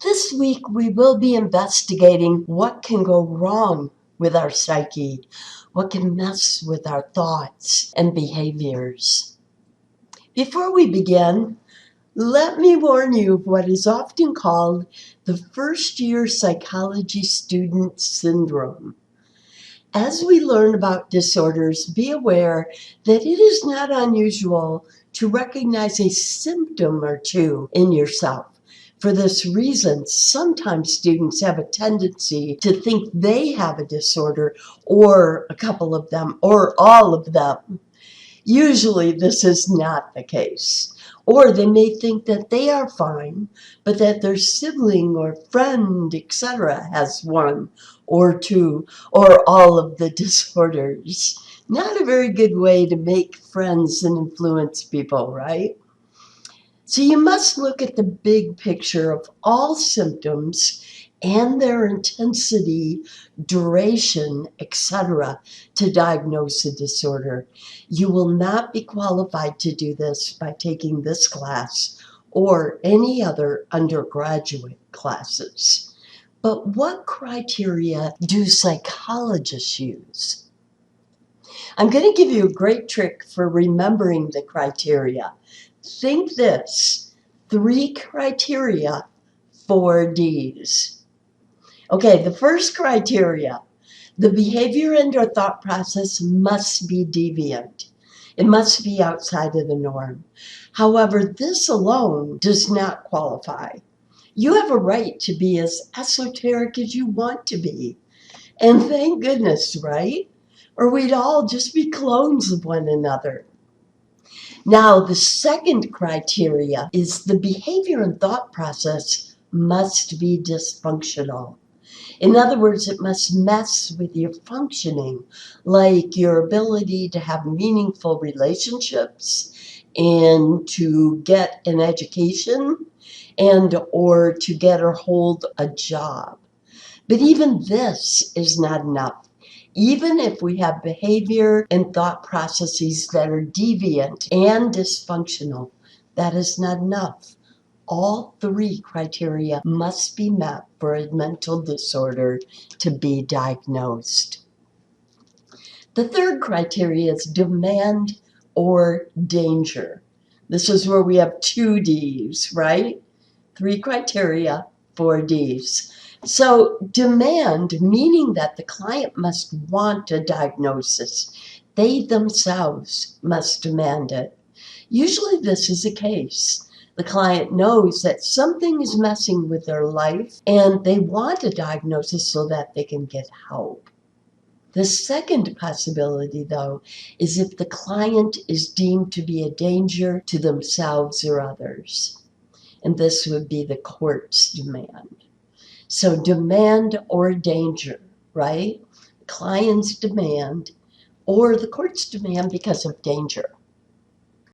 This week we will be investigating what can go wrong with our psyche, what can mess with our thoughts and behaviors. Before we begin, let me warn you of what is often called the first-year psychology student syndrome. As we learn about disorders, be aware that it is not unusual to recognize a symptom or two in yourself. For this reason, sometimes students have a tendency to think they have a disorder, or a couple of them, or all of them. Usually this is not the case. Or they may think that they are fine, but that their sibling or friend, etc., has one or two or all of the disorders. Not a very good way to make friends and influence people, right? So you must look at the big picture of all symptoms and their intensity, duration, etc., to diagnose a disorder. You will not be qualified to do this by taking this class or any other undergraduate classes. But what criteria do psychologists use? I'm going to give you a great trick for remembering the criteria. Think this: 3 criteria, 4 Ds. Okay, the first criteria: the behavior and or thought process must be deviant. It must be outside of the norm. However, this alone does not qualify. You have a right to be as esoteric as you want to be. And thank goodness, right? Or we'd all just be clones of one another. Now, the second criteria is the behavior and thought process must be dysfunctional. In other words, it must mess with your functioning, like your ability to have meaningful relationships and to get an education and or to get or hold a job. But even this is not enough. Even if we have behavior and thought processes that are deviant and dysfunctional, that is not enough. All 3 criteria must be met for a mental disorder to be diagnosed. The third criteria is demand or danger. This is where we have 2 Ds, right? 3 criteria, 4 Ds. So demand, meaning that the client must want a diagnosis. They themselves must demand it. Usually this is the case. The client knows that something is messing with their life and they want a diagnosis so that they can get help. The second possibility, though, is if the client is deemed to be a danger to themselves or others. And this would be the court's demand. So demand or danger, right? Client's demand or the court's demand because of danger.